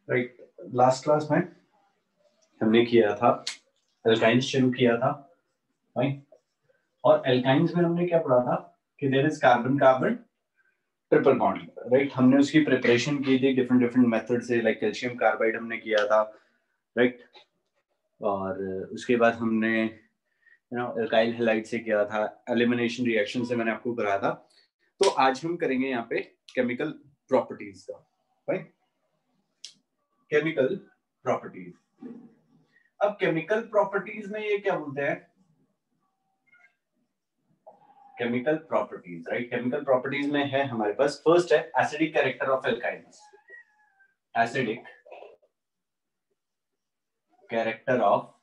Right, last class में हमने किया था एल्काइंस शुरू किया था, राइट। और एल्काइंस में हमने क्या पढ़ा था कि there is carbon carbon triple bond, right. हमने उसकी प्रिपरेशन की थी डिफरेंट डिफरेंट मेथड से, लाइक कैल्शियम कार्बाइड हमने किया था, राइट। और उसके बाद हमने एल्काइल हैलाइड से किया था, एलिमिनेशन रिएक्शन से मैंने आपको कराया था। तो आज हम करेंगे यहाँ पे केमिकल प्रॉपर्टीज का, राइट। Chemical properties. अब केमिकल प्रॉपर्टीज में ये क्या बोलते हैं, chemical properties, right. Chemical properties में है हमारे पास, फर्स्ट है acidic character of alkynes, acidic character of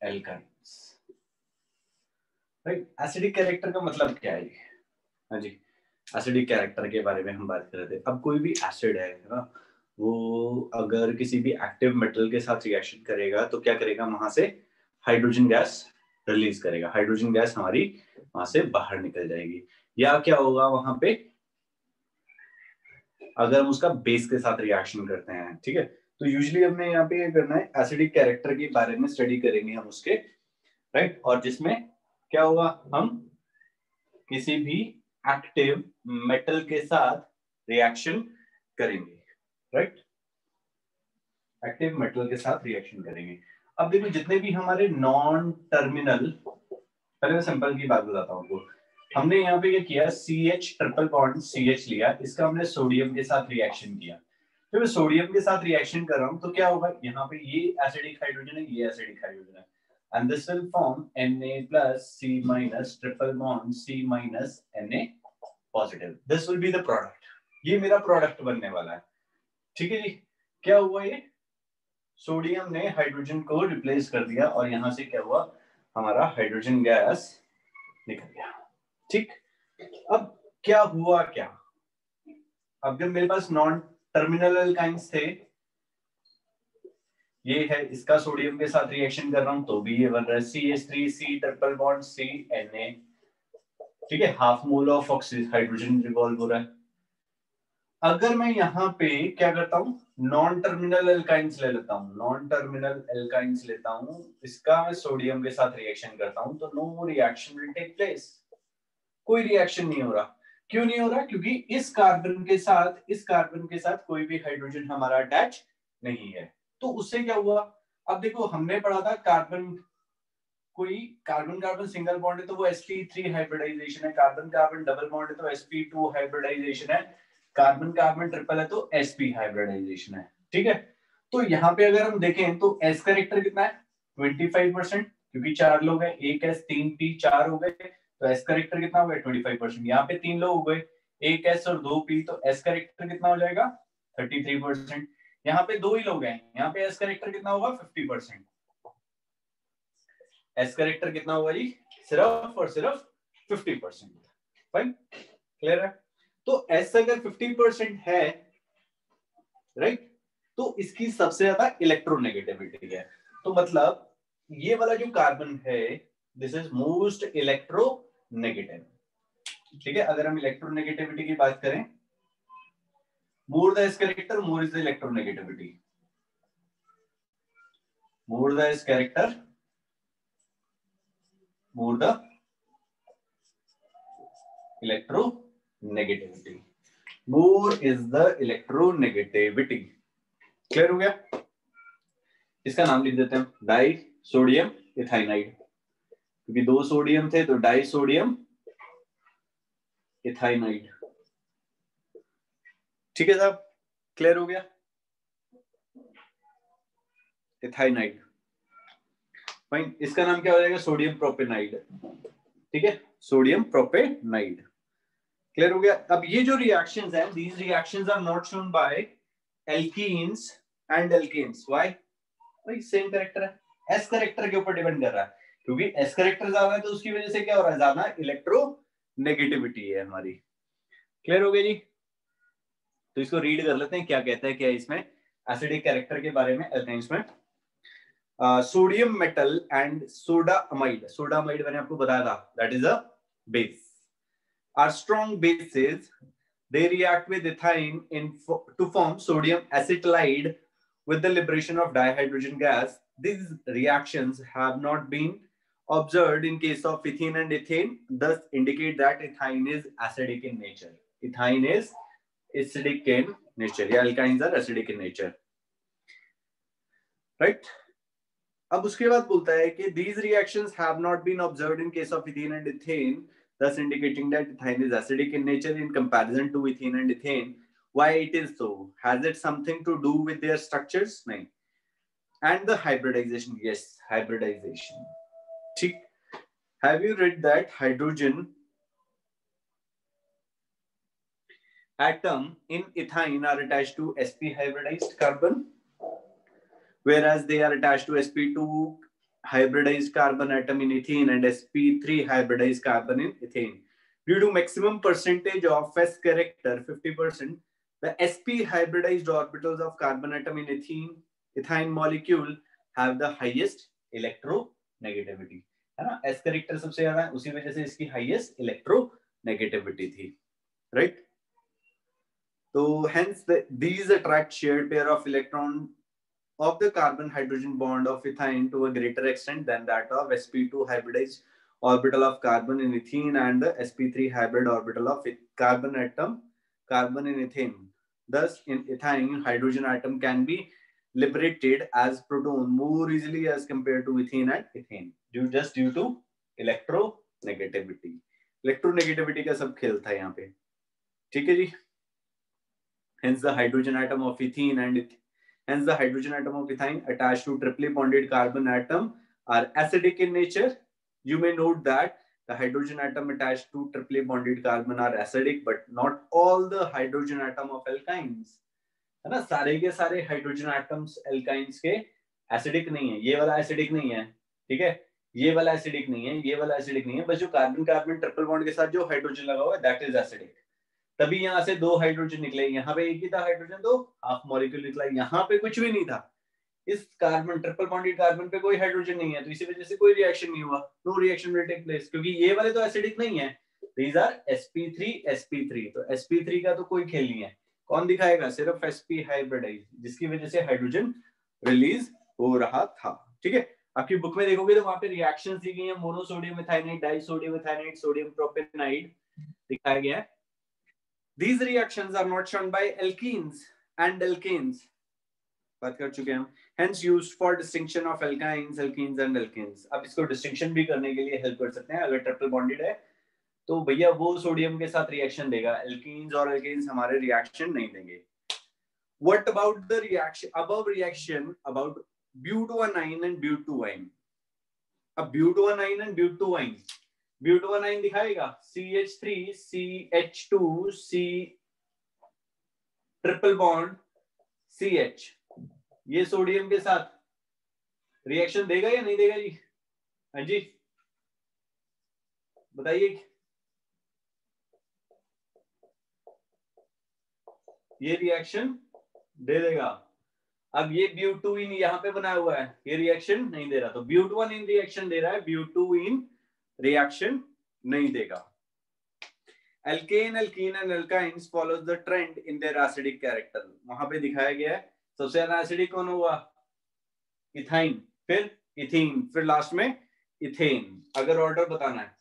alkynes, right. Acidic character का मतलब क्या है? हाँ जी, एसिडिक कैरेक्टर के बारे में हम बात कर रहे थे। अब कोई भी एसिड है ना, वो अगर किसी भी एक्टिव मेटल के साथ रिएक्शन करेगा तो क्या करेगा, वहां से हाइड्रोजन गैस रिलीज करेगा, हाइड्रोजन गैस हमारी वहां से बाहर निकल जाएगी। या क्या होगा वहां पे, अगर हम उसका बेस के साथ रिएक्शन करते हैं, ठीक है। तो यूजुअली हमें यहाँ पे ये करना है, एसिडिक कैरेक्टर के बारे में स्टडी करेंगे हम उसके, राइट। और जिसमें क्या होगा, हम किसी भी एक्टिव मेटल के साथ रिएक्शन करेंगे, राइट। एक्टिव मेटल के साथ रिएक्शन करेंगे। अब देखो जितने भी हमारे नॉन टर्मिनल, पहले मैं सिंपल की बात बताता हूँ आपको। हमने यहाँ पे ये किया, CH ट्रिपल बॉन्ड CH लिया, इसका हमने सोडियम के साथ रिएक्शन किया। तो मैं सोडियम के साथ रिएक्शन कर रहा हूँ तो क्या होगा, यहाँ पे ये एसिडिक हाइड्रोजन है, ये एसिडिक हाइड्रोजन है, and this will form Na plus C minus triple bond C minus Na positive. This will be the product. ये मेरा प्रोडक्ट बनने वाला है, ठीक है जी। क्या हुआ, ये सोडियम ने हाइड्रोजन को रिप्लेस कर दिया और यहां से क्या हुआ, हमारा हाइड्रोजन गैस निकल गया, ठीक। अब क्या हुआ, क्या अब जब मेरे पास नॉन टर्मिनल एल्काइंस थे, ये है, इसका सोडियम के साथ रिएक्शन कर रहा हूं तो भी ये बन रहा है CH3C triple bond C Na, ठीक है। Half mole of oxygen hydrogen revolve हो रहा है। अगर मैं यहाँ पे क्या करता हूँ, नॉन टर्मिनल एल्काइंस ले लेता हूँ, नॉन टर्मिनल एल्काइंस लेता हूँ, इसका मैं सोडियम के साथ रिएक्शन करता हूँ तो no reaction will take place, कोई रिएक्शन नहीं हो रहा। क्यों नहीं हो रहा? क्योंकि इस कार्बन के साथ कोई भी हाइड्रोजन हमारा अटैच नहीं है। तो उससे क्या हुआ, अब देखो हमने पढ़ा था कार्बन, कोई कार्बन कार्बन सिंगल बॉन्ड है तो वो sp3 हाइब्रिडाइजेशन है, कार्बन कार्बन डबल बॉन्ड है तो sp2 हाइब्रिडाइजेशन है, कार्बन कार्बन ट्रिपल है तो sp हाइब्रिडाइजेशन है, ठीक है। तो यहाँ पे अगर हम देखें तो s करेक्टर कितना है, 25%, क्योंकि 4 लोग हैं, एक s 3 p 4 हो गए, तो s करेक्टर कितना हो गया 25%। यहाँ पे 3 लोग हो गए, एक s और 2 p, तो s करेक्टर कितना हो जाएगा 33%। यहाँ पे 2 ही लोग हैं, यहाँ पे s करेक्टर कितना होगा 50%। एस करेक्टर कितना होगा जी, सिर्फ और सिर्फ 50%, फाइन, क्लियर है। तो एस अगर 50% है, राइट, तो इसकी सबसे ज्यादा इलेक्ट्रोनेगेटिविटी है। तो मतलब ये वाला जो कार्बन है, दिस इज मोस्ट इलेक्ट्रोनेगेटिव, ठीक है। अगर हम इलेक्ट्रोनेगेटिविटी की बात करें, more the S character more is the electronegativity, more the S character more the electronegativity, more is the electronegativity, clear हो गया। इसका नाम लिख देते हैं डाई सोडियम इथाइनाइड, क्योंकि 2 सोडियम थे तो डाई सोडियम इथाइनाइड, ठीक है साहब, क्लियर हो गया, इथाइनाइड, फाइन। इसका नाम क्या हो जाएगा, सोडियम प्रोपेनाइड, ठीक है, सोडियम प्रोपेनाइड, क्लियर हो गया। अब ये जो रिएक्शंस हैं, these reactions are not shown by alkenes and alkanes, why? भाई सेम कैरेक्टर है, s कैरेक्टर के ऊपर डिपेंड कर रहा है, क्योंकि s कैरेक्टर ज्यादा है तो उसकी वजह से क्या हो रहा है, ज्यादा इलेक्ट्रोनेगेटिविटी है हमारी, क्लियर हो गया जी। तो इसको रीड कर लेते हैं, क्या कहता है, क्या इसमें एसिडिक कैरेक्टर के बारे में एल्काइंस में। Sodium metal and soda amide, soda amide मैंने आपको बताया था, that is a base, are strong bases they react with ethine to form sodium acetylide with the liberation of dihydrogen gas. These reactions have not been observed in case of ethene and ethane, thus indicate that ethine is acidic in nature. Ethine is acidic in nature. Yeah, alkynes are acidic in nature. Right? अब उसके बाद बोलता है कि these reactions have not been observed in case of ethene and ethane, thus indicating that ethine is acidic in nature in comparison to ethene and ethane. Why it is so? Has it something to do with their structures? नहीं. And the hybridization, yes, hybridization. ठीक. Have you read that hydrogen atom in ethine are attached to sp hybridized carbon, whereas they are attached to sp2 hybridized carbon atom in ethene and sp3 hybridized carbon in ethane. Due to maximum percentage of s character 50%, the sp hybridized orbitals of carbon atom in ethine molecule have the highest electronegativity. है ना, s character सबसे ज्यादा है, उसी वजह से इसकी highest electronegativity थी. Right? So hence these attract shared pair of electron of the carbon hydrogen bond of ethine to a greater extent than that of sp2 hybridized orbital of carbon in ethene and the sp3 hybrid orbital of carbon in ethane. Thus in ethine, hydrogen atom can be liberated as proton more easily as compared to ethene and ethane, just due to electronegativity. Electronegativity का सब खेल था यहाँ पे. ठीक है जी. Hence the hydrogen atom of ethene attached to triply bonded carbon atom are acidic in nature. You may note that the hydrogen atom attached to triply bonded carbon are acidic, but not all the hydrogen atom of alkynes. है ना, सारे के सारे hydrogen atoms alkynes के acidic नहीं है. ये वाला एसिडिक नहीं है, ठीक है, ये वाला एसिडिक नहीं है, ये वाला एसिडिक नहीं है, बस जो कार्बन कार्बन ट्रिपल बॉन्ड के साथ जो हाइड्रोजन लगा हुआ है दैट इज एसिडिक. तभी यहाँ से दो हाइड्रोजन निकले, यहाँ पे एक ही था हाइड्रोजन, तो हाफ मॉलिक्यूल निकला, यहाँ पे कुछ भी नहीं था. इस कार्बन ट्रिपल बॉन्डेड कार्बन पे कोई हाइड्रोजन नहीं है, तो इसी वजह से कोई रिएक्शन नहीं हुआ. No reaction will take place, क्योंकि ये वाले तो एसिडिक नहीं है. दीज आर sp3, तो sp3 का तो कोई खेल नहीं है. कौन दिखाएगा? सिर्फ sp हाइब्रिडाइज, जिसकी वजह से हाइड्रोजन रिलीज हो रहा था. ठीक है, आपकी बुक में देखोगे तो वहां पे रिएक्शंस दी गई है. मोनोसोडियम इथाइनाइड, डाइसोडियम इथाइनाइड, सोडियम प्रोपेनाइड दिखाया गया है. These reactions are not shown by alkenes and alkanes. बात कर चुके हैं हम. Hence used for distinction of alkynes, alkenes and alkanes. अब इसको डिस्टिंक्शन भी करने के लिए हेल्प कर सकते हैं. अगर ट्रिपल बॉन्डेड है तो भैया वो सोडियम के साथ रिएक्शन देगा, एल्कीन्स और एल्केन्स हमारे रिएक्शन नहीं देंगे. What about the reaction above reaction about butyronine and butywine? अब butyronine and butywine, butyronine दिखाएगा CH3 CH2 C triple bond CH, ये सोडियम के साथ रिएक्शन देगा या नहीं देगा जी? हाँ जी बताइए. ये रिएक्शन दे देगा. अब ये ब्यूटुइन यहाँ पे बना हुआ है, ये रिएक्शन नहीं दे रहा, तो ब्यूटुइन रिएक्शन दे रहा है, ब्यूटुइन रिएक्शन नहीं देगा. Alkane, alkene and alkynes follows the trend in their acidic character. वहां पे दिखाया गया है. सबसे ज्यादा एसिडिक कौन हुआ? इथाइन, फिर इथीन, फिर लास्ट में इथेन. अगर ऑर्डर बताना है,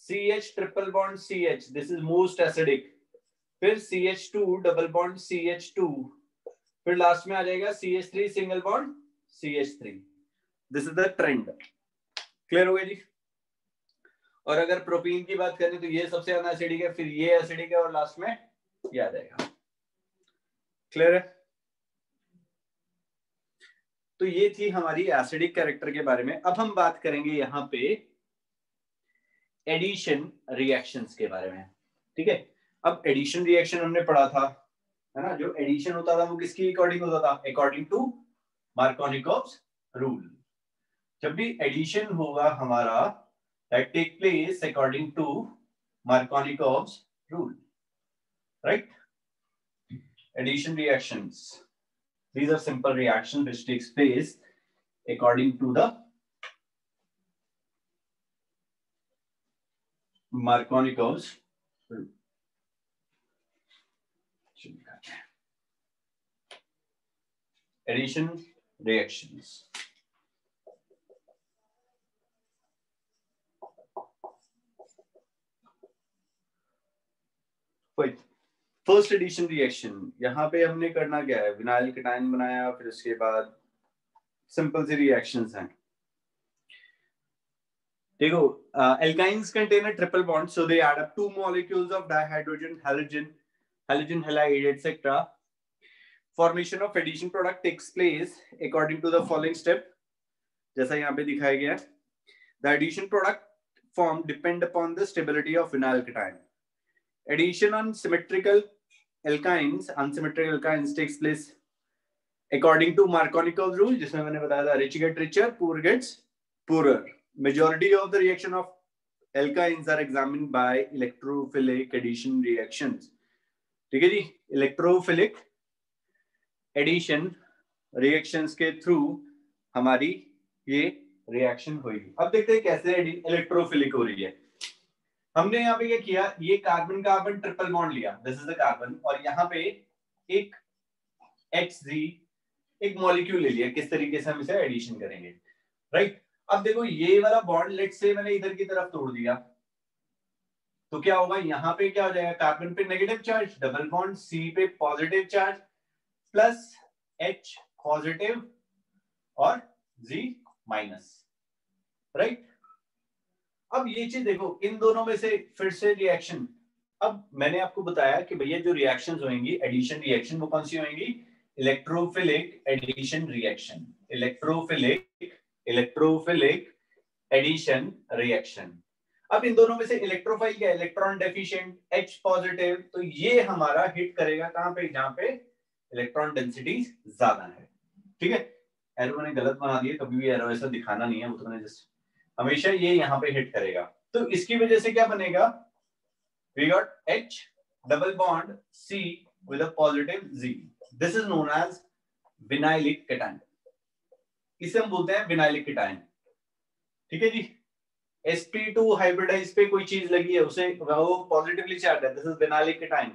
CH triple bond CH, this is most acidic, फिर CH2 डबल बॉन्ड CH2, फिर लास्ट में आ जाएगा CH3 single bond CH3. This is the trend. Clear हो गया जी? और अगर प्रोपीन की बात करें तो ये सबसे ज्यादा एसिडिक है, फिर ये एसिडिक है और लास्ट में ये आ जाएगा. क्लियर है? तो ये थी हमारी एसिडिक कैरेक्टर के बारे में. अब हम बात करेंगे यहाँ पे एडिशन रिएक्शंस के बारे में. ठीक है, अब एडिशन रिएक्शन हमने पढ़ा था, है ना. जो एडिशन होता था वो किसकी अकॉर्डिंग होता था? According to Markovnikov's rule. जब भी एडिशन होगा हमारा, that take place according to Markovnikov's rule, right? Addition reactions, these are simple reactions which takes place according to the Markovnikov's rule. Addition reactions. First addition reaction, यहाँ पे हमने करना क्या है, विनाइल केटाइन बनाया, फिर उसके बाद सिंपल सी रिएक्शंस हैं। देखो, alkynes contain a triple bond, so they add up 2 molecules of dihydrogen, halogen halide, etc. Formation of addition product takes place according to the following step, जैसा यहाँ पे दिखाया गया है. The addition product form depend upon the stability of vinyl cation. Addition on symmetrical alkynes, unsymmetrical alkynes takes place according to Markovnikov's rule, जिसमें मैंने बताया था rich get richer, poor gets poorer. Majority of the reaction of alkynes are examined by electrophilic addition reactions. ठीक है जी, electrophilic addition reactions के through हमारी ये reaction होगी. अब देखते हैं कैसे इलेक्ट्रोफिलिक हो रही है. हमने यहाँ पे क्या किया, ये कार्बन कार्बन ट्रिपल बॉन्ड लिया, दिस इज द कार्बन, और यहाँ पे एक HZ एक मॉलिक्यूल ले लिया. किस तरीके से हम इसे एडिशन करेंगे, राइट? अब देखो ये वाला बॉन्ड लेट्स से मैंने इधर की तरफ तोड़ दिया, तो क्या होगा, यहाँ पे क्या हो जाएगा, कार्बन पे negative charge, double bond C पे positive charge, plus H positive और Z माइनस, राइट? अब ये चीज देखो, इन दोनों में से फिर से रिएक्शन. अब मैंने आपको बताया कि भैया जो रिएक्शंस होंगी एडिशन रिएक्शन, वो कौन सी होंगी, electrophilic addition reaction, electrophilic addition reaction. अब इन दोनों में से इलेक्ट्रोफाइल क्या है, इलेक्ट्रॉन डेफिशिएंट, H पॉजिटिव, तो ये हमारा हिट करेगा कहां पे, जहां पे इलेक्ट्रॉन डेंसिटी ज्यादा है. ठीक है, एरो मैंने गलत बना दिया, कभी भी एरो ऐसा दिखाना नहीं है, वो तो मैंने जस्ट हमेशा ये यहाँ पे हिट करेगा. तो इसकी वजह से क्या बनेगा, we got H double bond C with a positive Z. This is known as vinylic cation. इसे हम बोलते हैं विनाइलिक cation. ठीक है जी. sp2 हाइब्रिडाइज पे कोई चीज लगी है, उसे वो पॉजिटिवली चार्ज है, दिस इज विनाइलिक cation.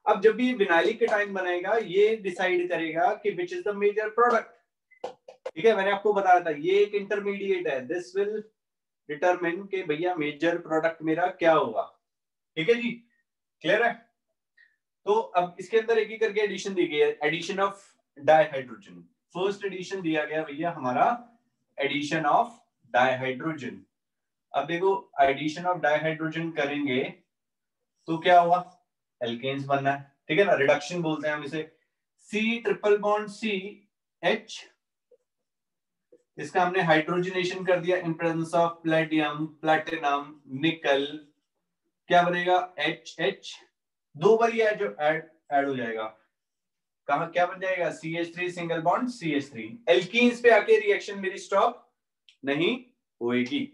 अब जब भी विनाइलिक cation बनेगा, ये डिसाइड करेगा कि which is the major product. ठीक है, मैंने आपको बताया था ये एक इंटरमीडिएट है, दिस विल डिटरमिन के भैया मेजर प्रोडक्ट मेरा क्या होगा. ठीक है जी, क्लियर है? तो अब इसके अंदर एक ही करके एडिशन दी गई है, addition of dihydrogen. First addition दिया गया भैया हमारा एडिशन ऑफ डाइहाइड्रोजन. अब देखो एडिशन ऑफ डाइहाइड्रोजन करेंगे तो क्या हुआ, एल्केन्स बनना है. ठीक है ना, रिडक्शन बोलते हैं हम इसे. C triple bond C H, इसका हमने हाइड्रोजनेशन कर दिया इन प्रेजेंस ऑफ प्लेटिनम, प्लैटिनम, निकल, क्या बनेगा, HH. दो बार ये जो ऐड हो जाएगा, कहां क्या बन जाएगा, CH3 single bond CH3. Alkenes पे आके रिएक्शन मेरी स्टॉप नहीं होएगी.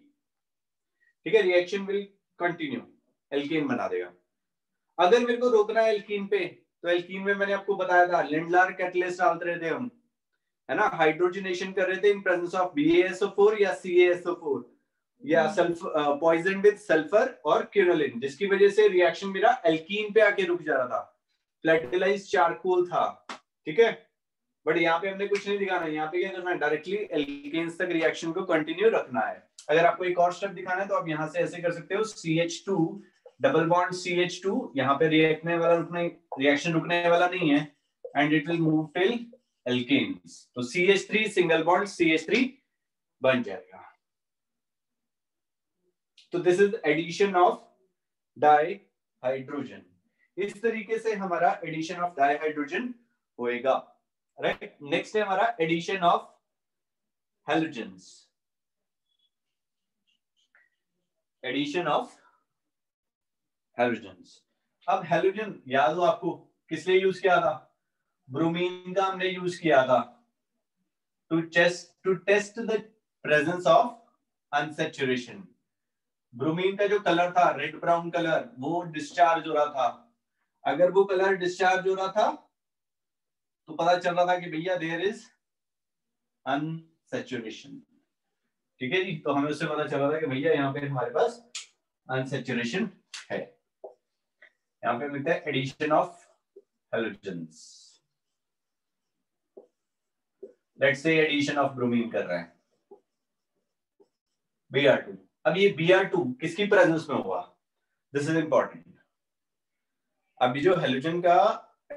ठीक है, रिएक्शन विल कंटिन्यू, एल्कीन बना देगा. अगर मेरे को रोकना है एल्कीन पे, तो एल्कीन में मैंने आपको बताया था लिंडलार कैटलिस्ट डालते रहे थे हम, है ना, हाइड्रोजनेशन कर रहे थे इन प्रेजेंस ऑफ BaSO4 या CaSO4 या सल्फर, पॉइजन विद सल्फर और क्यूनोलिन, जिसकी वजह से रिएक्शन मेरा एल्कीन पे आके रुक जा रहा था, फ्लैटिलाइज्ड चारकोल था. ठीक है, बट यहाँ पे हमने कुछ नहीं दिखाना, यहाँ पे क्या करना है, डायरेक्टली एल्केन्स तक रिएक्शन को कंटिन्यू रखना है. अगर आपको एक और स्टेप दिखाना है तो आप यहाँ से ऐसे कर सकते हो, CH2 डबल बॉन्ड CH2, यहाँ पे रिएक्शन रुकने वाला नहीं है, and it will move till alkanes. तो CH3 सिंगल बॉन्ड CH3 बन जाएगा. तो this is addition of dihydrogen. इस तरीके से हमारा एडिशन ऑफ डाइहाइड्रोजन होएगा, राइट? नेक्स्ट है हमारा addition of halogens. Addition of halogens. अब हैलोजन याद हो आपको किस लिए यूज किया था, ब्रोमीन का हमने यूज किया था to test the presence of unsaturation. Bromine का जो कलर था रेड ब्राउन कलर, वो डिस्चार्ज हो रहा था. अगर वो कलर डिस्चार्ज हो रहा था तो पता चल रहा था कि भैया देयर इज अनसैचुरेशन. ठीक है जी, तो हमें उससे पता चल रहा था कि भैया यहाँ पे हमारे पास अनसैचुरेशन है. यहाँ पे मिलता है addition of halogens. Let's say addition of bromine कर रहे हैं Br2। अब ये Br2 किसकी प्रेजेंस में हुआ, दिस इज इंपॉर्टेंट। अभी जो हेलोजन का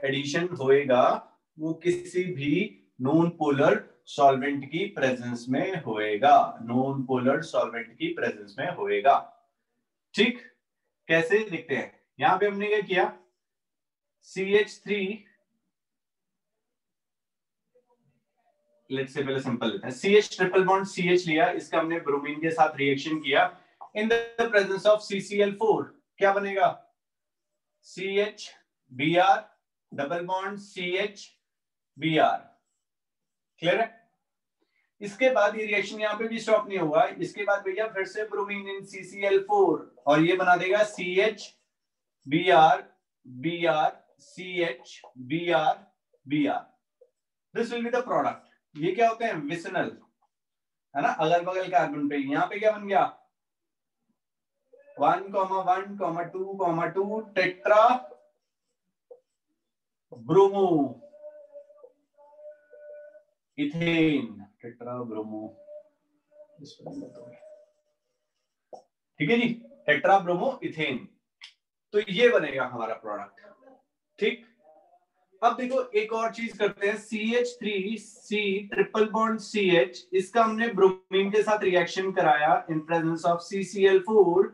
एडिशन होएगा वो किसी भी नॉन पोलर सॉल्वेंट की प्रेजेंस में होएगा, नॉन पोलर सॉल्वेंट की प्रेजेंस में होएगा। ठीक, कैसे देखते हैं। यहां पे हमने क्या किया, CH3, लेट्स से पहले सिंपल लेते हैं, CH ट्रिपल बॉन्ड CH लिया, इसका हमने ब्रोमीन के साथ रिएक्शन किया in the presence of CCl4, क्या बनेगा, CH Br double bond CH Br। Clear है। इसके बाद ये रिएक्शन यहाँ पे भी स्टॉप नहीं हुआ, इसके बाद भैया फिर से ब्रोमीन इन CCl4 और ये बना देगा CH Br Br CH Br Br। This will be the product. ये क्या होते हैं, विसनल, है ना, अगल बगल कार्बन पे। यहाँ पे क्या बन गया, 1,1,2,2 tetra bromo ethane, tetra bromo, ठीक है जी, टेट्रा ब्रोमो इथेन। तो ये बनेगा हमारा प्रोडक्ट। ठीक, अब देखो एक और चीज करते हैं, CH3C ट्रिपल बॉन्ड CH, इसका हमने ब्रोमीन के साथ रिएक्शन कराया इन प्रेजेंस ऑफ CCl4,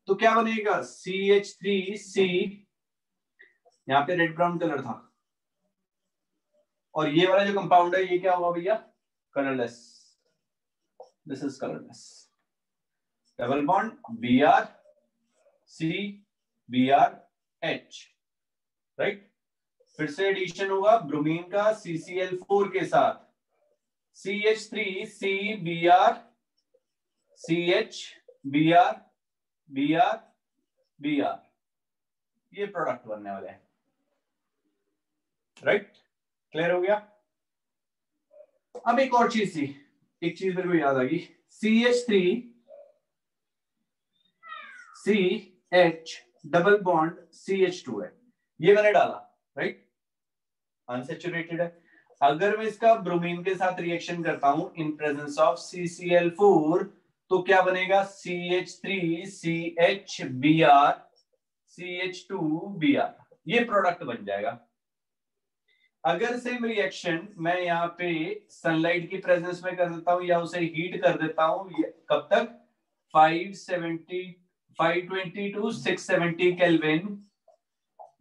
तो क्या बनेगा, CH3C, यहाँ पे रेड ब्राउन कलर था, और ये वाला जो कंपाउंड है ये क्या हुआ भैया, colourless, this is colourless, double bond Br C Br H, right. फिर से एडिशन होगा ब्रोमीन का CCl4 के साथ, CH3C Br CH Br Br Br, ये प्रोडक्ट बनने वाले हैं, राइट। क्लियर हो गया। अब एक और चीज थी, एक चीज मेरे को याद आ गई, CH3CH डबल बॉन्ड CH2 है, ये मैंने डाला, राइट, अनसैचुरेटेड है। अगर मैं इसका ब्रोमीन के साथ रिएक्शन करता हूं इन प्रेजेंस ऑफ CCl4, तो क्या बनेगा, CH3CH Br CH2 Br, ये प्रोडक्ट बन जाएगा। अगर सेम रिएक्शन मैं यहाँ पे सनलाइट की प्रेजेंस में कर देता हूं या उसे हीट कर देता हूं, कब तक, 520 to 670 केल्विन,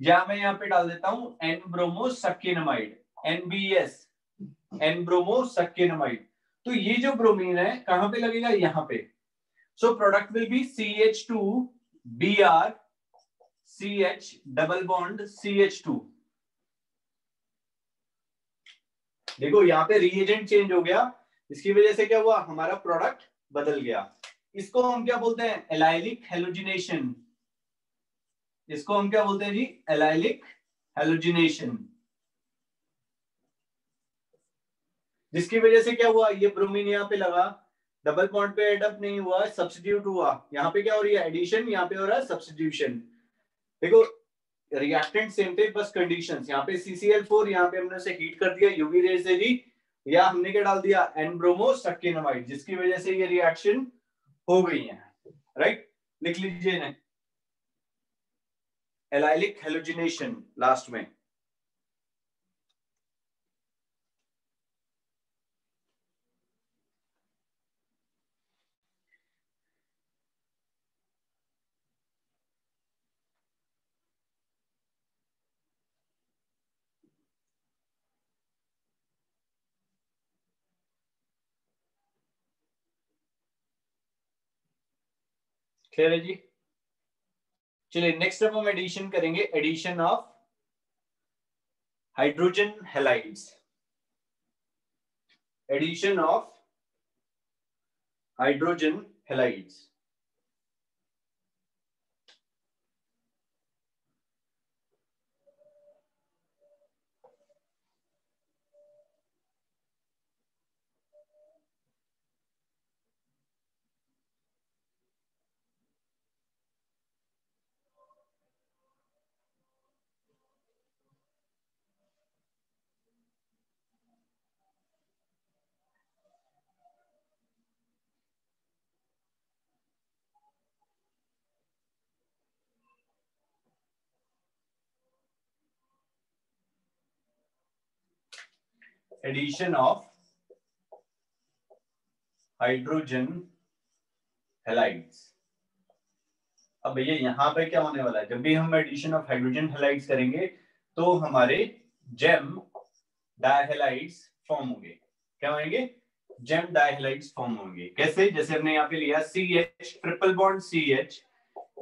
या मैं यहाँ पे डाल देता हूं N bromo succinimide, NBS, N bromo succinimide, तो ये जो ब्रोमीन है कहां पे लगेगा, यहां पे। So product will B CH2 Br CH double bond CH2। देखो यहाँ पे रिएजेंट चेंज हो गया, इसकी वजह से क्या हुआ, हमारा प्रोडक्ट बदल गया। इसको हम क्या बोलते हैं, एलाइलिक हेलोजिनेशन, इसको हम क्या बोलते हैं जी, एलाइलिक हेलोजिनेशन, जिसकी वजह से क्या हुआ, ये ब्रोमीन यहाँ पे लगा, डबल बॉन्ड पे एड अप नहीं हुआ, सब्स्टिट्यूट हुआ, यहाँ पे क्या हो रही है, एडिशन, यहाँ पे हो रहा है सब्स्टिट्यूशन। देखो रिएक्टेंट सेम थे, बस कंडीशंस, यहाँ पे CCl4, यहाँ पे हमने उसे हीट कर दिया यूवी रे से जी, या हमने क्या डाल दिया, एन ब्रोमो सक्केनामाइड, जिसकी वजह से ये रिएक्शन हो गई है, राइट। लिख लीजिए इन्हें, एलाइलिक हेलोजिनेशन लास्ट में। क्लियर है जी। चलिए नेक्स्ट अब हम एडिशन करेंगे, addition of hydrogen halides, addition of hydrogen halides. Addition of hydrogen halides. अब भैया यहाँ पे क्या होने वाला है, जब भी हम एडिशन ऑफ हाइड्रोजन हैलाइड्स करेंगे तो हमारे जेम डायहैलाइड्स फॉर्म होंगे। क्या होंगे? जेम डायहैलाइड्स फॉर्म होंगे। कैसे? जैसे हमने यहाँ पे लिया CH ट्रिपल बॉन्ड CH,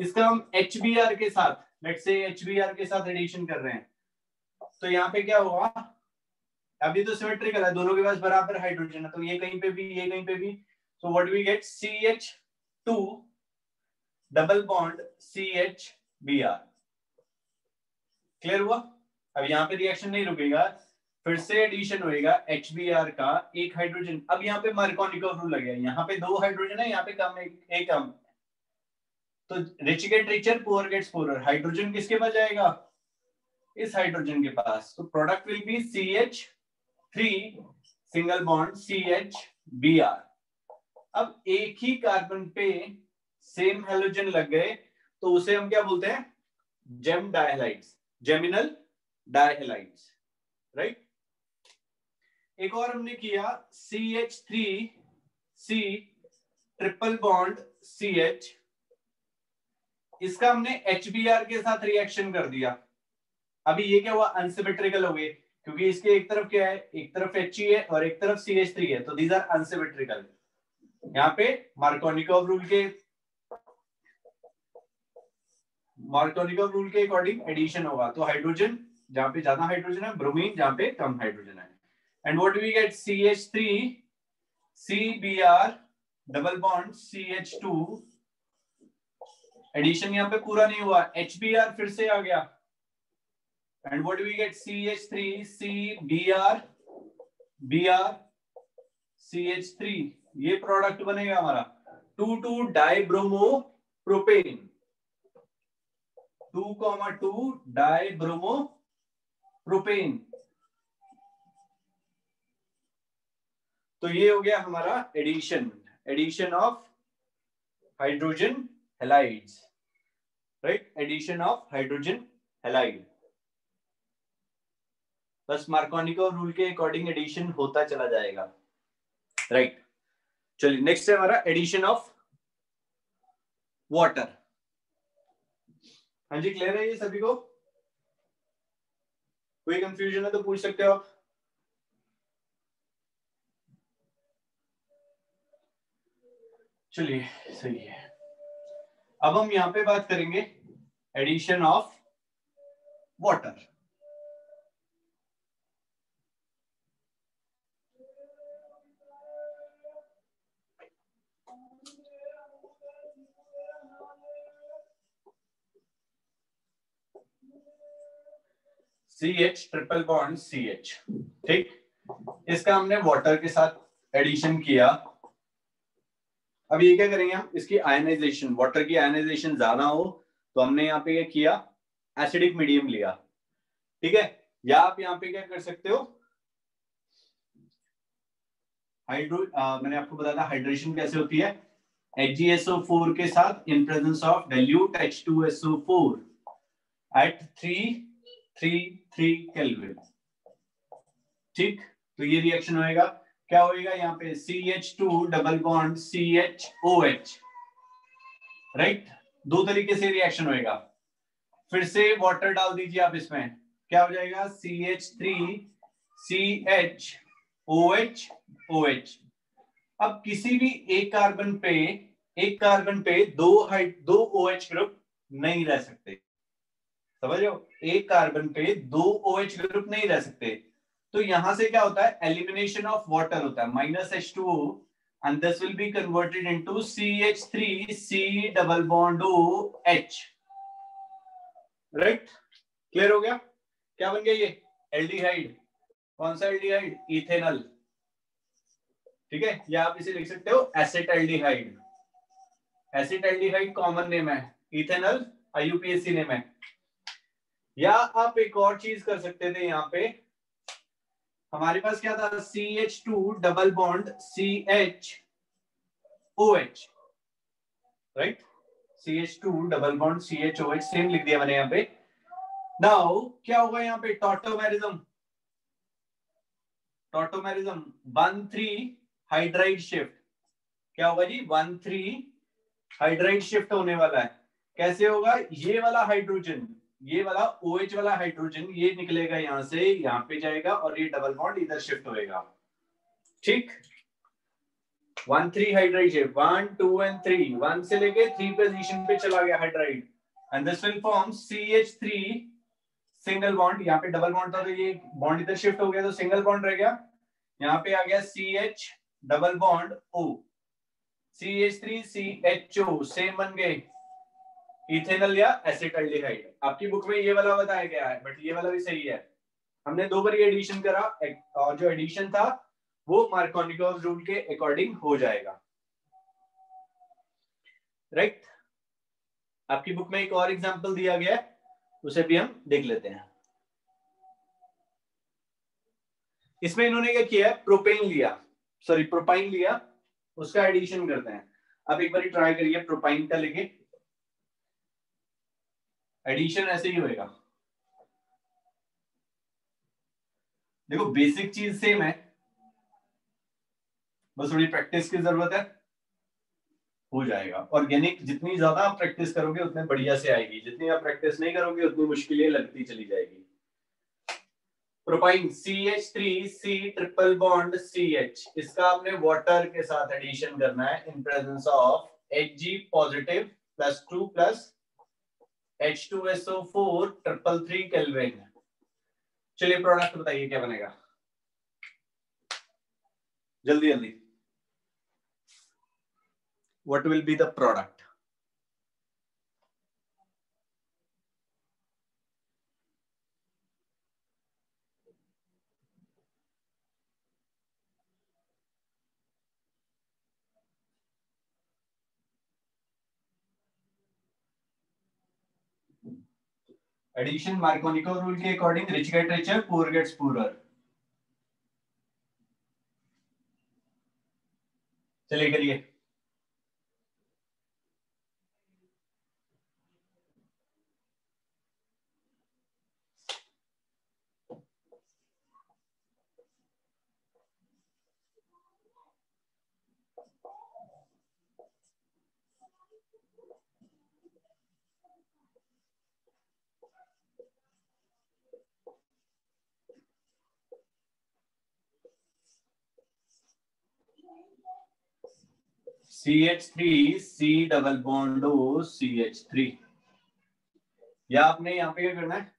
इसका हम HBr के साथ, लेट्स से HBr के साथ एडिशन कर रहे हैं, तो यहाँ पे क्या हुआ, अभी तो सिमेट्रिकल है, दोनों के पास बराबर हाइड्रोजन है, तो ये कहीं पे भी ये कहीं पे भी, so what we get CH2 double bond CHBr। Clear हुआ? अब यहाँ पे रिएक्शन नहीं रुकेगा, फिर से एडिशन होएगा HBr का एक हाइड्रोजन। अब यहाँ पे मार्कोनिकॉव रूल लग गया, यहाँ पे 2 हाइड्रोजन है, यहाँ पे कम एक कम, तो rich get richer, poor gets poor. Hydrogen किसके पास जाएगा? इस हाइड्रोजन के पास। तो product will be CH3 single bond CHBr। अब एक ही कार्बन पे सेम हैलोजन लग गए तो उसे हम क्या बोलते हैं? Gem dihalides, geminal dihalides, right. एक और हमने किया CH3C ट्रिपल बॉन्ड CH, इसका हमने HBr के साथ रिएक्शन कर दिया। अभी ये क्या हुआ? अनसिमेट्रिकल हो गए, क्योंकि इसके एक तरफ क्या है, एक तरफ He है और एक तरफ CH3 है, तो दीज आर अनसिमेट्रिकल। यहाँ पे मार्कोनिकॉव रूल के अकॉर्डिंग एडिशन होगा, तो हाइड्रोजन जहां पे ज्यादा हाइड्रोजन है, ब्रोमीन जहां पे कम हाइड्रोजन है। And what we get? CH3 CBr double bond CH2। Addition यहाँ पे पूरा नहीं हुआ, HBr फिर से आ गया, and what we get? CH3 CBr Br CH3, ये प्रोडक्ट बनेगा हमारा 2,2 डाइब्रोमो प्रोपेन, 2,2 डाइब्रोमो प्रोपेन। तो ये हो गया हमारा addition of hydrogen halides, right. Addition of hydrogen halide, बस मार्कोनिकॉव रूल के अकॉर्डिंग एडिशन होता चला जाएगा, राइट। चलिए नेक्स्ट है हमारा एडिशन ऑफ वाटर। हाँ जी, क्लियर है ये सभी को? कोई कंफ्यूजन है तो पूछ सकते हो आप। चलिए सही है। अब हम यहां पे बात करेंगे addition of water. CH triple bond CH, ठीक। इसका हमने वाटर के साथ एडिशन किया। अब ये क्या करेंगे हम? इसकी आयनाइजेशन, वाटर की आयनाइजेशन ज्यादा हो तो हमने यहाँ पे क्या किया? एसिडिक मीडियम लिया, ठीक है। या आप यहाँ पे क्या कर सकते हो? मैंने आपको बताया था हाइड्रेशन कैसे होती है, HgSO4 के साथ in presence of dilute H2SO4 at 333 kelvin, ठीक। तो ये रिएक्शन होएगा, क्या होएगा यहाँ पे? CH2 double bond CHOH, right. दो तरीके से रिएक्शन होएगा। फिर से वाटर डाल दीजिए आप इसमें, क्या हो जाएगा? CH3CHOH। अब किसी भी एक कार्बन पे दो OH ग्रुप नहीं रह सकते, समझ रहे हो? एक कार्बन पे 2 OH ग्रुप नहीं रह सकते, तो यहां से क्या होता है? एलिमिनेशन ऑफ वाटर होता है, -H2O, and this will be converted into CH3C double bond OH, right. Clear हो गया? क्या बन गया ये? एल्डिहाइड। कौन सा एल्डिहाइड? इथेनॉल, ठीक है। या आप इसे लिख सकते हो एसिटाल्डिहाइड। एसिटाल्डिहाइड कॉमन नेम है, इथेनॉल IUPAC नेम है। या आप एक और चीज कर सकते थे, यहाँ पे हमारे पास क्या था? CH2 double bond CHOH, right. CH2 double bond CHOH, same लिख दिया मैंने यहाँ पे। नाउ क्या होगा यहाँ पे? टॉटोमेरिज्म। टॉटोमेरिज्म 1,3 हाइड्राइड शिफ्ट, क्या होगा जी 1,3 हाइड्राइड शिफ्ट होने वाला है। कैसे होगा, ये वाला हाइड्रोजन, ये वाला OH वाला हाइड्रोजन ये निकलेगा यहां से, यहां पे जाएगा और ये डबल बॉन्ड इधर शिफ्ट होएगा, ठीक। 1,3 हाइड्राइड शिफ्ट, 1, 2 and 3, 1 से लेके 3 पोजीशन पे चला गया hydride, and this will form CH3 single bond, यहाँ पे डबल बॉन्ड था तो ये बॉन्ड इधर शिफ्ट हो गया तो सिंगल बॉन्ड रह गया, यहाँ पे आ गया CH double bond O, CH3 CHO same बन गए, इथेनॉल या एसिटाल्डिहाइड। आपकी बुक में ये वाला बताया गया है बट ये वाला भी सही है, हमने 2 बार ये एडिशन करा और जो एडिशन था वो मार्कोनिकोव रूल के अकॉर्डिंग हो जाएगा, राइट। आपकी बुक में एक और एग्जांपल दिया गया है, उसे भी हम देख लेते हैं। इसमें इन्होंने क्या किया है, प्रोपाइन लिया, उसका एडिशन करते हैं। अब एक बार ट्राई करिए प्रोपाइन का लेके, एडिशन ऐसे ही होएगा। देखो बेसिक चीज सेम है, बस थोड़ी प्रैक्टिस की जरूरत है, हो जाएगा। ऑर्गेनिक जितनी ज्यादा आप प्रैक्टिस करोगे उतने बढ़िया से आएगी, जितनी आप प्रैक्टिस नहीं करोगे उतनी मुश्किलें लगती चली जाएगी। Propyne CH3C triple bond CH, इसका आपने वाटर के साथ एडिशन करना है in presence of Hg positive +2 plus H2SO4 333 kelvin. चलिए प्रोडक्ट बताइए क्या बनेगा, जल्दी जल्दी, what will be the product. Addition Markovnikov rule के according rich get richer, poor gets poorer. चलिए करिए। CH3C double bond O CH3, या आपने यहाँ पे क्या करना है,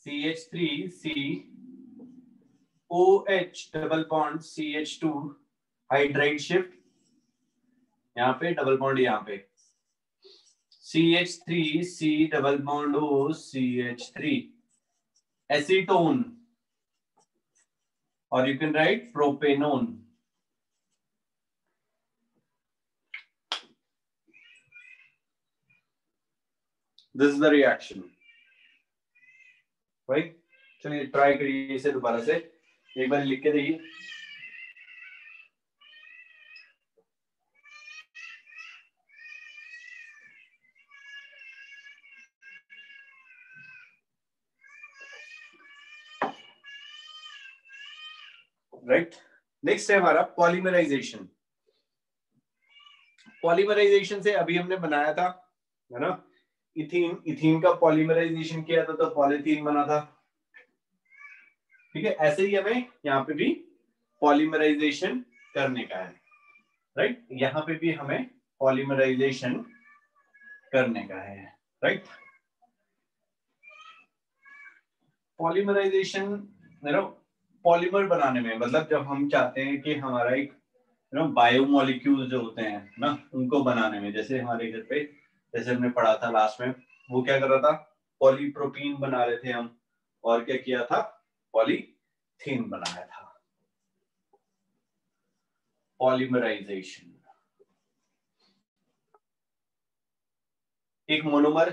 CH3C OH double bond CH2 hydride shift, यहाँ पे डबल बॉन्ड, यहाँ पे CH3C double bond O CH3 acetone, और you can write propanone. This is the reaction, right? चलिए ट्राई करिए इसे दोबारा से, एक बार लिख के देखिए। राइट, नेक्स्ट है हमारा पॉलीमराइजेशन। पॉलीमराइजेशन से अभी हमने बनाया था, है ना, इथीन का पॉलीमराइजेशन किया था तो पॉलीथीन बना था, ठीक है। ऐसे ही हमें यहाँ पे भी पॉलीमराइजेशन करने का है, राइट। यहाँ पे भी हमें पॉलीमराइजेशन करने का है, राइट। पॉलीमराइजेशन पॉलीमर बनाने में, मतलब जब हम चाहते हैं कि हमारा एक बायोमोलिक्यूल जो होते हैं ना, उनको बनाने में, जैसे हमारे घर पे जैसे हमने पढ़ा था लास्ट में, वो क्या कर रहा था, पॉलीप्रोपीन बना रहे थे हम, और क्या किया था, पॉलीथीन बनाया था। पॉलीमराइजेशन, एक मोनोमर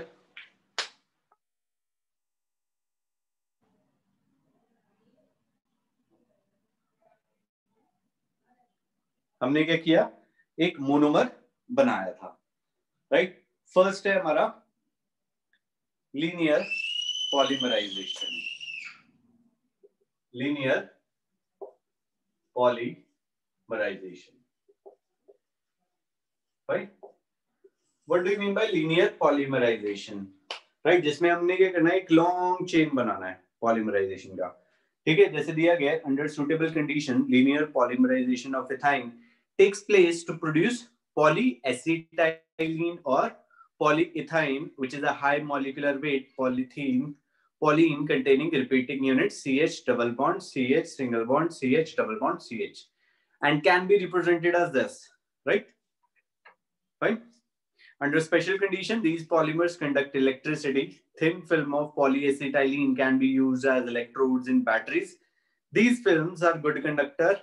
हमने क्या किया, एक मोनोमर बनाया था, राइट। फर्स्ट है हमारा linear polymerisation, linear polymerization. Right? What do you mean by linear polymerization? Right? जिसमें हमने क्या करना है, एक लॉन्ग चेन बनाना है पॉलीमराइजेशन का. ठीक है, जैसे दिया गया under suitable condition linear polymerization of ethyne takes place to produce polyacetylene or polyethylene, which is a high molecular weight polyene containing repeating units CH double bond CH single bond CH double bond CH, and can be represented as this, right? Fine. Under special condition, these polymers conduct electricity. Thin film of polyacetylene can be used as electrodes in batteries. These films are good conductors,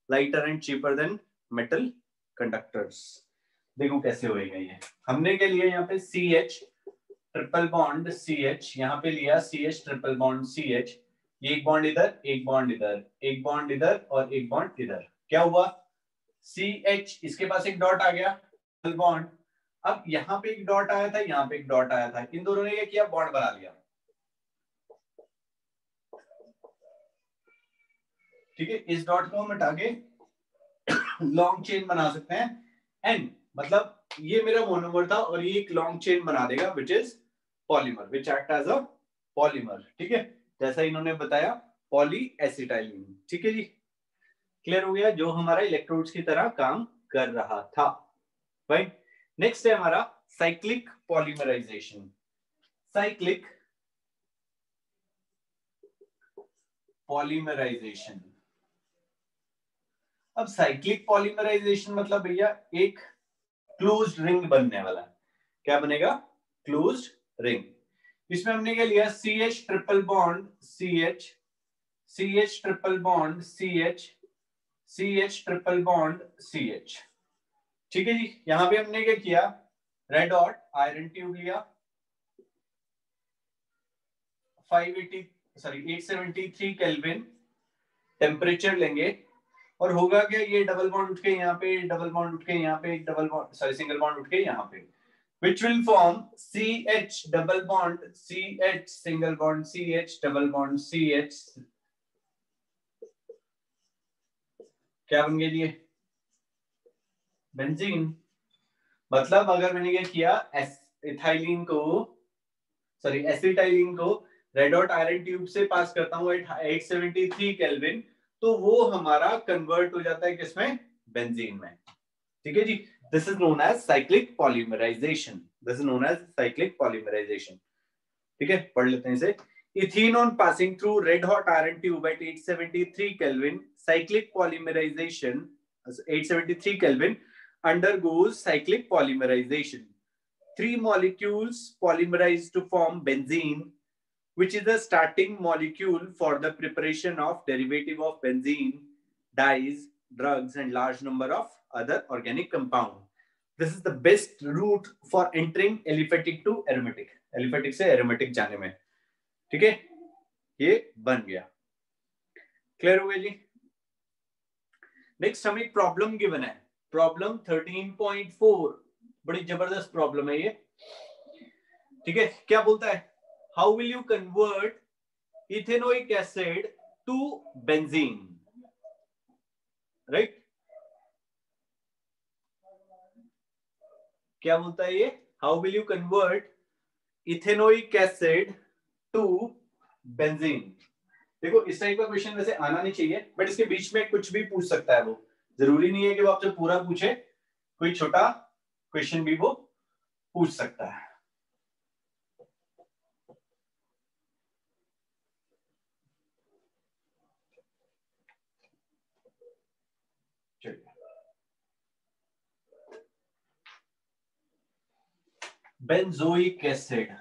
lighter and cheaper than metal conductors. देखो कैसे होएगा ये. हमने क्या लिया यहाँ पे CH triple bond CH, यहाँ पे लिया CH ट्रिपल बॉन्ड CH. ये एक बॉन्ड इधर, एक बॉन्ड इधर, एक बॉन्ड इधर और एक बॉन्ड इधर. क्या हुआ? CH, इसके पास एक डॉट आ गया, बॉन्ड. अब यहाँ पे एक डॉट आया था, यहाँ पे एक डॉट आया था. इन दोनों ने क्या किया? बॉन्ड बना लिया. ठीक है, इस डॉट को हम हटा के लॉन्ग चेन बना सकते हैं. एंड मतलब ये मेरा मोनोमर था और ये एक लॉन्ग चेन बना देगा which is polymer, which act as a polymer. ठीक है, जैसा इन्होंने बताया पॉलीएसिटाइलिन. ठीक है जी, क्लियर हो गया? जो हमारा इलेक्ट्रोड्स की तरह काम कर रहा था. राइट. नेक्स्ट है हमारा साइक्लिक पॉलीमराइजेशन. Cyclic polymerisation. अब साइक्लिक पॉलीमराइजेशन मतलब भैया एक क्लोज्ड रिंग बनने वाला है. क्या बनेगा? Closed ring. इसमें हमने क्या लिया? CH triple bond CH, CH triple bond CH, CH triple bond CH. ठीक है जी. यहां पे हमने क्या किया? रेड हॉट आयरन ट्यूब लिया, 873 केल्विन टेम्परेचर लेंगे और होगा क्या? ये डबल बॉन्ड उठ के यहाँ पे, डबल बॉन्ड उठ के यहाँ पे, डबल बॉन्ड सिंगल बॉन्ड उठ के यहाँ पे, which will form CH double bond CH single bond CH double bond CH. क्या बन गया ये? बेंजीन. मतलब अगर मैंने क्या किया? एसिटाइलिन को रेड हॉट आयरन ट्यूब से पास करता हूँ 873 केल्विन, तो वो हमारा कन्वर्ट हो जाता है किसमें? बेंजीन में. ठीक है जी. This is known as cyclic polymerization. This is known as cyclic polymerization. ठीक है, पढ़ लेते हैं इसे. Ethene on passing through red hot iron tube at 873 Kelvin, cyclic polymerization, 873 Kelvin, undergoes cyclic polymerization. 3 molecules polymerize to form benzene, which is the starting molecule for the preparation of derivative of benzene, dyes, drugs, and large number of other organic compound. This is the best route for entering aliphatic to aromatic. Aliphatic से aromatic जाने में. ठीक है, ये बन गया. Clear हो गया जी? नेक्स्ट हमें एक प्रॉब्लम गिवन है. प्रॉब्लम 13.4. बड़ी जबरदस्त प्रॉब्लम है ये. ठीक है, क्या बोलता है? How will you convert ethanoic acid to benzene? Right. क्या बोलता है ये? How will you convert ethanoic acid to benzene? देखो, इस टाइप का क्वेश्चन वैसे आना नहीं चाहिए, बट इसके बीच में कुछ भी पूछ सकता है. वो जरूरी नहीं है कि वो आपसे पूरा पूछे, कोई छोटा क्वेश्चन भी वो पूछ सकता है. बेंजोइक एसिड,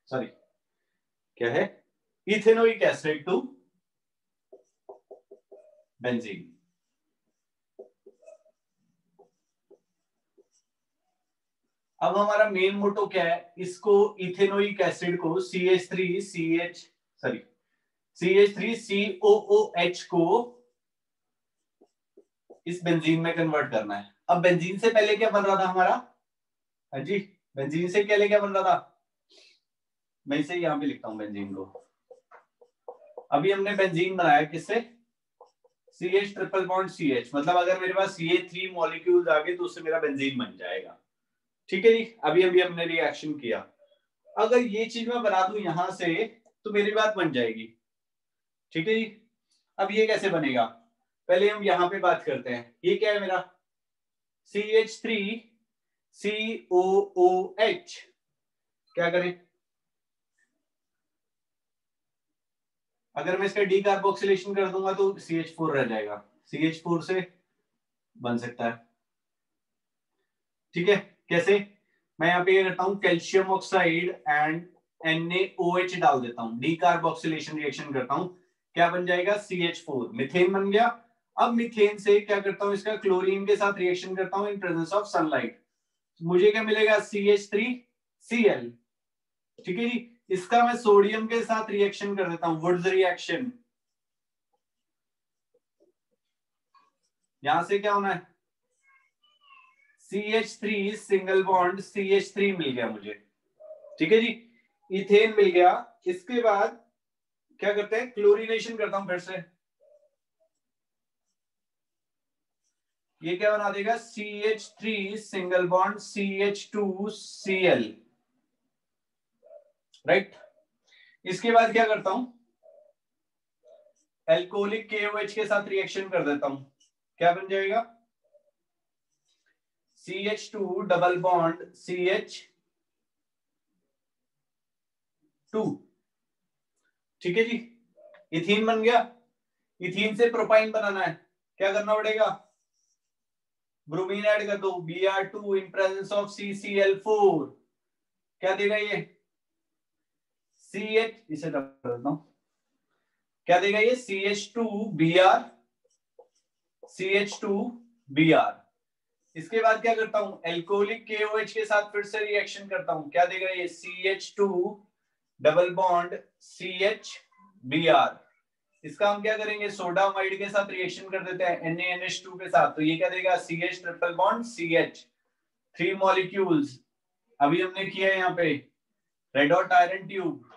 सॉरी क्या है? Ethanoic acid to benzene. अब हमारा मेन मोटो क्या है? इसको इथेनोइक एसिड को CH3COOH को इस बेंजीन में कन्वर्ट करना है. अब बेंजीन से पहले क्या बन रहा था हमारा? हाँ जी, बेंजीन से पहले क्या बन रहा था? मैं इसे यहां पे लिखता हूं बेंजीन को. अभी हमने बेंजीन बनाया किससे? CH ट्रिपल बॉन्ड CH, मतलब अगर मेरे पास CH3 मॉलिक्यूल्स आ गए तो उससे मेरा बेंजीन बन जाएगा। ठीक है जी, अभी अभी हमने रिएक्शन किया। अगर ये चीज मैं बना दूं यहां से तो मेरी बात बन जाएगी। ठीक है जी, अब ये कैसे बनेगा, पहले हम यहां पे बात करते हैं। ये क्या है मेरा CH3 COOH, क्या करें, अगर मैं इसका डी कार्बोक्सिलेशन कर दूंगा तो CH4 रह जाएगा, CH4 से बन सकता है। ठीक है, कैसे, मैं यहाँ पे ये करता हूं कैल्शियम ऑक्साइड एंड NaOH डाल देता हूं, डी कार्बोक्सिलेशन रिएक्शन करता हूं, क्या बन जाएगा CH4, मीथेन बन गया। अब मीथेन से क्या करता हूं, इसका क्लोरीन के साथ रिएक्शन करता हूं इन प्रेजेंस ऑफ सनलाइट, मुझे क्या मिलेगा CH3Cl। ठीक है जी, इसका मैं सोडियम के साथ रिएक्शन कर देता हूं, वुड्स रिएक्शन, यहां से क्या होना है CH3 सिंगल बॉन्ड CH3 मिल गया मुझे। ठीक है जी, इथेन मिल गया। इसके बाद क्या करते हैं, क्लोरीनेशन करता हूं फिर से, ये क्या बना देगा CH3 single bond CH2Cl, right. इसके बाद क्या करता हूं, एल्कोहलिक KOH के साथ रिएक्शन कर देता हूं, क्या बन जाएगा CH2 डबल बॉन्ड CH2। ठीक है जी, इथीन बन गया। इथीन से प्रोपाइन बनाना है, क्या करना पड़ेगा, ब्रोमीन ऐड कर दो, Br2 in presence of CCl4, क्या देगा ये CH, इसे कर देता हूं, क्या देगा ये CH2Br CH2Br। इसके बाद क्या करता हूं, एल्कोहलिक KOH के साथ फिर से रिएक्शन करता हूं, क्या देगा ये CH2 डबल बॉन्ड CHBr। इसका हम क्या करेंगे, सोडामाइड के साथ रिएक्शन कर देते हैं NaNH2 के साथ, तो ये क्या देगा CH triple bond CH, 3 molecules. अभी हमने किया है यहाँ पे red hot iron tube,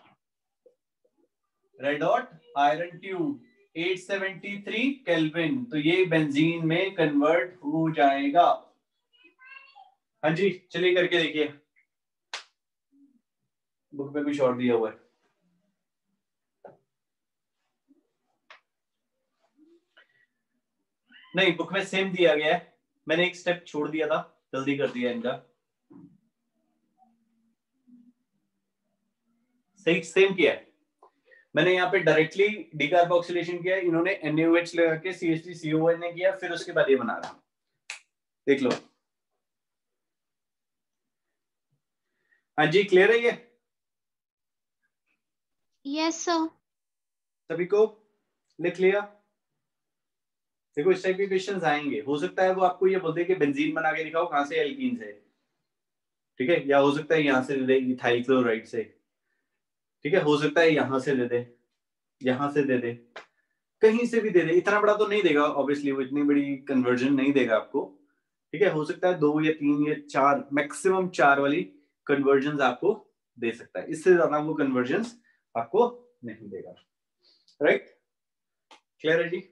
red hot iron tube 873 kelvin, तो ये बेंजीन में कन्वर्ट हो जाएगा। हाँ जी, चलिए करके देखिए, बुक में कुछ और दिया हुआ है। नहीं, बुक में सेम दिया गया है, मैंने एक स्टेप छोड़ दिया था, जल्दी कर दिया इनका, सही सेम किया है। मैंने यहाँ पे डायरेक्टली डीकार्बोक्सिलेशन किया है, इन्होंने NaOH लगा के CH3COOH ने किया, फिर उसके बाद ये बना रहा, देख लो। हाँ जी, क्लियर है ये? Yes sir. सभी को लिख लिया? देखो इस टाइप के क्वेश्चंस आएंगे, हो सकता है वो आपको ये बोलते कि बेंजीन बना के दिखाओ कहां से, एल्कीन से, ठीक है, या हो सकता है यहां से दे दे इथाइल क्लोराइड से, ठीक है, हो सकता है यहां से दे दे, यहां से दे दे, कहीं से भी दे दे, इतना बड़ा तो नहीं देगा ऑब्वियसली, वो इतनी बड़ी कन्वर्जन नहीं देगा आपको। ठीक है, हो सकता है 2 या 3 या 4, मैक्सिमम 4 वाली कन्वर्जन आपको दे सकता है, इससे ज्यादा वो कन्वर्जन आपको नहीं देगा। राइट, क्लियर है जी?